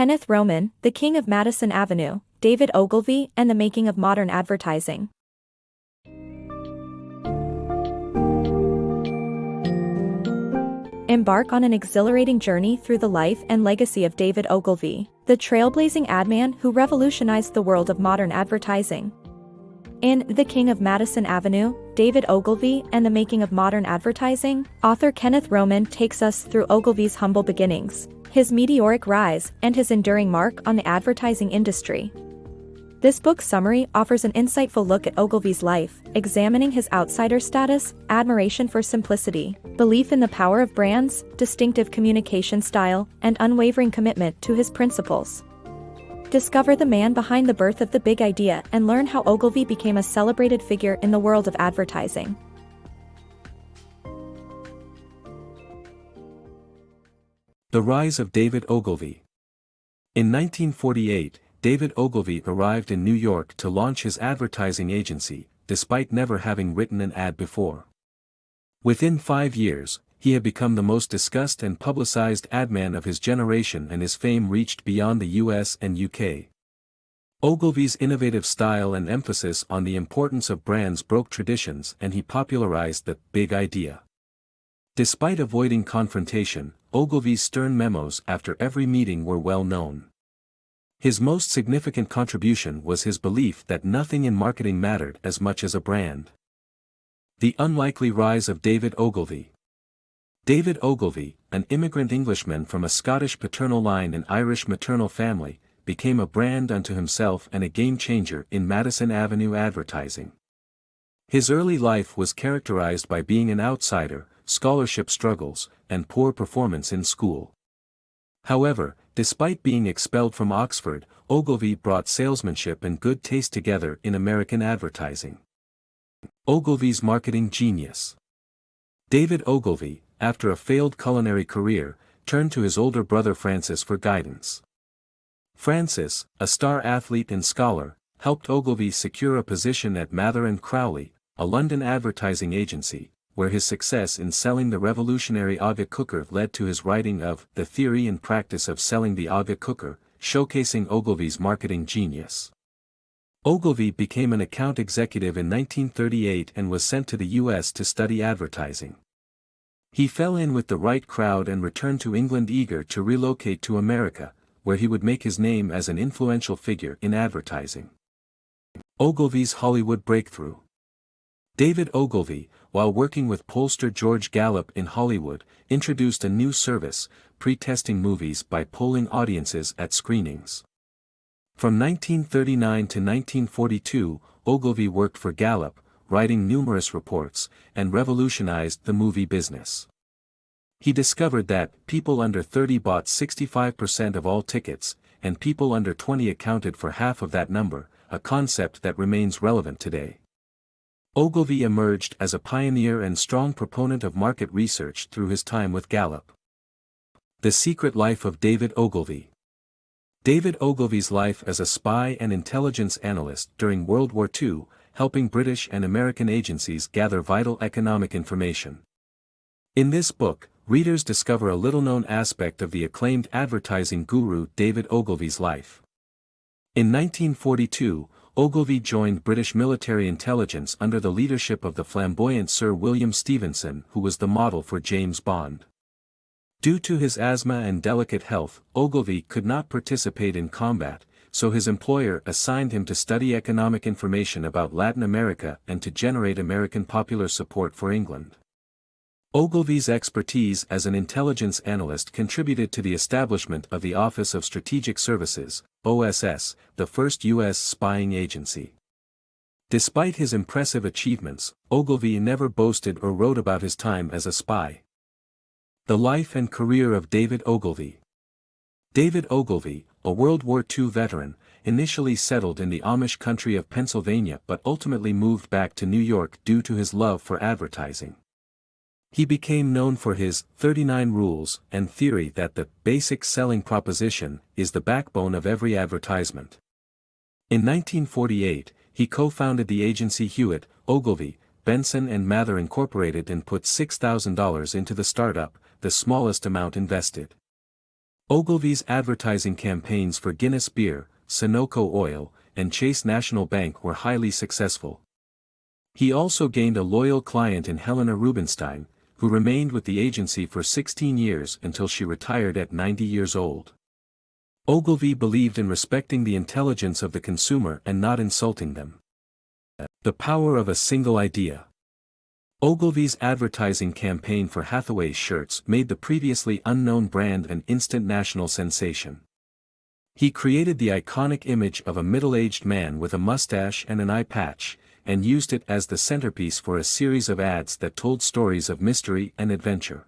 Kenneth Roman, The King of Madison Avenue, David Ogilvy, and the Making of Modern Advertising. Embark on an exhilarating journey through the life and legacy of David Ogilvy, the trailblazing adman who revolutionized the world of modern advertising. In The King of Madison Avenue, David Ogilvy and the Making of Modern Advertising, author Kenneth Roman takes us through Ogilvy's humble beginnings, his meteoric rise, and his enduring mark on the advertising industry. This book's summary offers an insightful look at Ogilvy's life, examining his outsider status, admiration for simplicity, belief in the power of brands, distinctive communication style, and unwavering commitment to his principles. Discover the man behind the birth of the big idea and learn how Ogilvy became a celebrated figure in the world of advertising. The rise of David Ogilvy. In 1948, David Ogilvy arrived in New York to launch his advertising agency, despite never having written an ad before. Within 5 years, he had become the most discussed and publicized adman of his generation, and his fame reached beyond the US and UK. Ogilvy's innovative style and emphasis on the importance of brands broke traditions, and he popularized the big idea. Despite avoiding confrontation, Ogilvy's stern memos after every meeting were well known. His most significant contribution was his belief that nothing in marketing mattered as much as a brand. The unlikely rise of David Ogilvy. David Ogilvy, an immigrant Englishman from a Scottish paternal line and Irish maternal family, became a brand unto himself and a game-changer in Madison Avenue advertising. His early life was characterized by being an outsider, scholarship struggles, and poor performance in school. However, despite being expelled from Oxford, Ogilvy brought salesmanship and good taste together in American advertising. Ogilvy's marketing genius. David Ogilvy, after a failed culinary career, turned to his older brother Francis for guidance. Francis, a star athlete and scholar, helped Ogilvy secure a position at Mather & Crowley, a London advertising agency, where his success in selling the revolutionary Audiobook cooker led to his writing of The Theory and Practice of Selling the Audiobook Cooker, showcasing Ogilvy's marketing genius. Ogilvy became an account executive in 1938 and was sent to the US to study advertising. He fell in with the right crowd and returned to England eager to relocate to America, where he would make his name as an influential figure in advertising. Ogilvy's Hollywood breakthrough. David Ogilvy, while working with pollster George Gallup in Hollywood, introduced a new service, pre-testing movies by polling audiences at screenings. From 1939 to 1942, Ogilvy worked for Gallup, writing numerous reports, and revolutionized the movie business. He discovered that people under 30 bought 65% of all tickets, and people under 20 accounted for half of that number, a concept that remains relevant today. Ogilvy emerged as a pioneer and strong proponent of market research through his time with Gallup. The secret life of David Ogilvy. David Ogilvy's life as a spy and intelligence analyst during World War II, helping British and American agencies gather vital economic information. In this book, readers discover a little-known aspect of the acclaimed advertising guru David Ogilvy's life. In 1942, Ogilvy joined British military intelligence under the leadership of the flamboyant Sir William Stevenson, who was the model for James Bond. Due to his asthma and delicate health, Ogilvy could not participate in combat, so his employer assigned him to study economic information about Latin America and to generate American popular support for England. Ogilvy's expertise as an intelligence analyst contributed to the establishment of the Office of Strategic Services, OSS, the first U.S. spying agency. Despite his impressive achievements, Ogilvy never boasted or wrote about his time as a spy. The life and career of David Ogilvy. David Ogilvy, a World War II veteran, initially settled in the Amish country of Pennsylvania but ultimately moved back to New York due to his love for advertising. He became known for his 39 rules and theory that the basic selling proposition is the backbone of every advertisement. In 1948, he co-founded the agency Hewitt, Ogilvy, Benson and Mather Incorporated and put $6,000 into the startup, the smallest amount invested. Ogilvy's advertising campaigns for Guinness Beer, Sunoco Oil, and Chase National Bank were highly successful. He also gained a loyal client in Helena Rubinstein, who remained with the agency for 16 years until she retired at 90 years old. Ogilvy believed in respecting the intelligence of the consumer and not insulting them. The power of a single idea. Ogilvy's advertising campaign for Hathaway's shirts made the previously unknown brand an instant national sensation. He created the iconic image of a middle-aged man with a mustache and an eye patch, and used it as the centerpiece for a series of ads that told stories of mystery and adventure.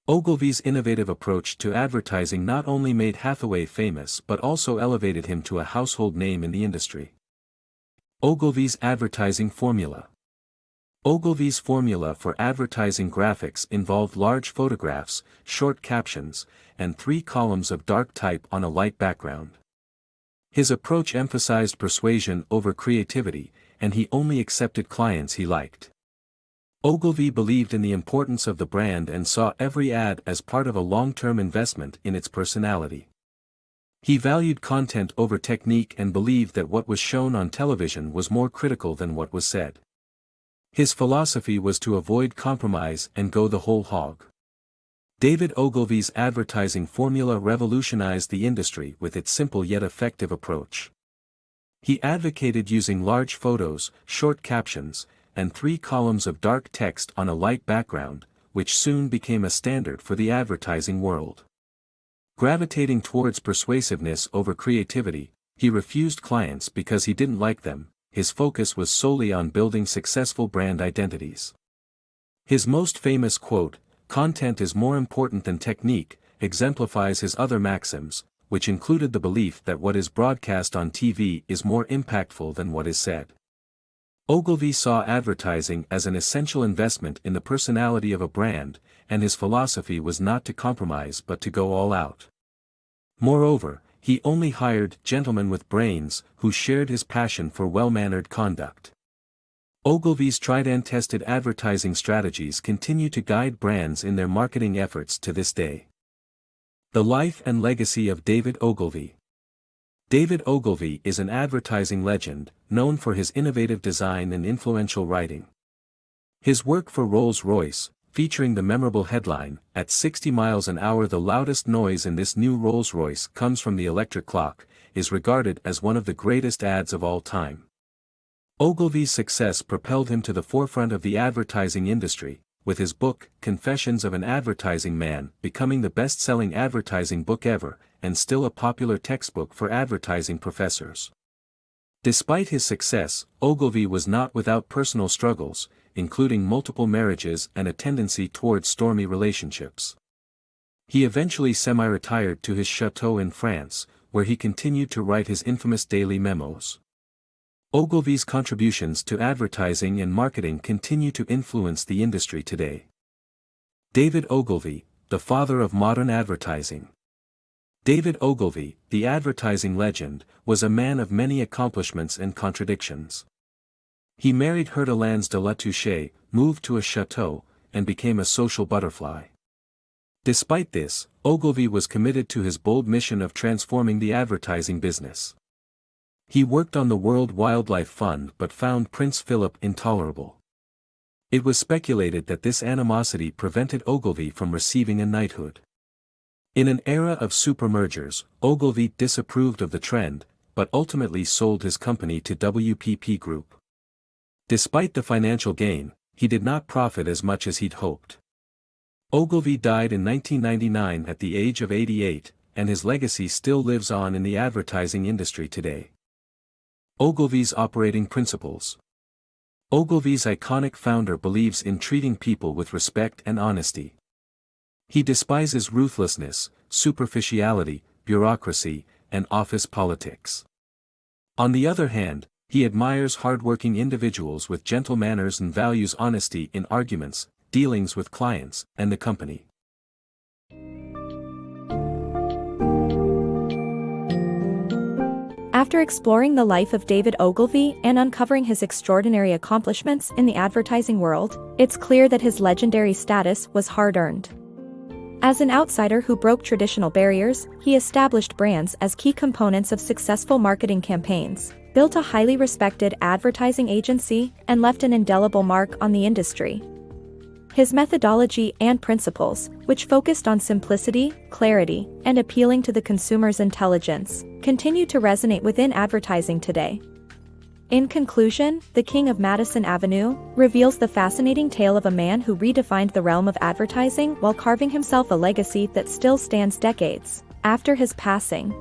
Ogilvy's innovative approach to advertising not only made Hathaway famous but also elevated him to a household name in the industry. Ogilvy's advertising formula. Ogilvy's formula for advertising graphics involved large photographs, short captions, and 3 columns of dark type on a light background. His approach emphasized persuasion over creativity, and he only accepted clients he liked. Ogilvy believed in the importance of the brand and saw every ad as part of a long-term investment in its personality. He valued content over technique and believed that what was shown on television was more critical than what was said. His philosophy was to avoid compromise and go the whole hog. David Ogilvy's advertising formula revolutionized the industry with its simple yet effective approach. He advocated using large photos, short captions, and 3 columns of dark text on a light background, which soon became a standard for the advertising world. Gravitating towards persuasiveness over creativity, he refused clients because he didn't like them. His focus was solely on building successful brand identities. His most famous quote, "Content is more important than technique," exemplifies his other maxims, which included the belief that what is broadcast on TV is more impactful than what is said. Ogilvy saw advertising as an essential investment in the personality of a brand, and his philosophy was not to compromise but to go all out. Moreover, he only hired gentlemen with brains who shared his passion for well-mannered conduct. Ogilvy's tried-and-tested advertising strategies continue to guide brands in their marketing efforts to this day. The life and legacy of David Ogilvy. David Ogilvy is an advertising legend, known for his innovative design and influential writing. His work for Rolls-Royce, featuring the memorable headline, "At 60 miles an hour the loudest noise in this new Rolls-Royce comes from the electric clock," is regarded as one of the greatest ads of all time. Ogilvy's success propelled him to the forefront of the advertising industry, with his book, Confessions of an Advertising Man, becoming the best-selling advertising book ever, and still a popular textbook for advertising professors. Despite his success, Ogilvy was not without personal struggles, including multiple marriages and a tendency towards stormy relationships. He eventually semi-retired to his chateau in France, where he continued to write his infamous daily memos. Ogilvy's contributions to advertising and marketing continue to influence the industry today. David Ogilvy, the father of modern advertising. David Ogilvy, the advertising legend, was a man of many accomplishments and contradictions. He married Herdelans de la Touche, moved to a chateau, and became a social butterfly. Despite this, Ogilvy was committed to his bold mission of transforming the advertising business. He worked on the World Wildlife Fund but found Prince Philip intolerable. It was speculated that this animosity prevented Ogilvy from receiving a knighthood. In an era of supermergers, Ogilvy disapproved of the trend, but ultimately sold his company to WPP Group. Despite the financial gain, he did not profit as much as he'd hoped. Ogilvy died in 1999 at the age of 88, and his legacy still lives on in the advertising industry today. Ogilvy's operating principles. Ogilvy's iconic founder believes in treating people with respect and honesty. He despises ruthlessness, superficiality, bureaucracy, and office politics. On the other hand, he admires hardworking individuals with gentle manners and values honesty in arguments, dealings with clients, and the company. After exploring the life of David Ogilvy and uncovering his extraordinary accomplishments in the advertising world, it's clear that his legendary status was hard-earned. As an outsider who broke traditional barriers, he established brands as key components of successful marketing campaigns, built a highly respected advertising agency, and left an indelible mark on the industry. His methodology and principles, which focused on simplicity, clarity, and appealing to the consumer's intelligence, continue to resonate within advertising today. In conclusion, The King of Madison Avenue reveals the fascinating tale of a man who redefined the realm of advertising while carving himself a legacy that still stands decades after his passing.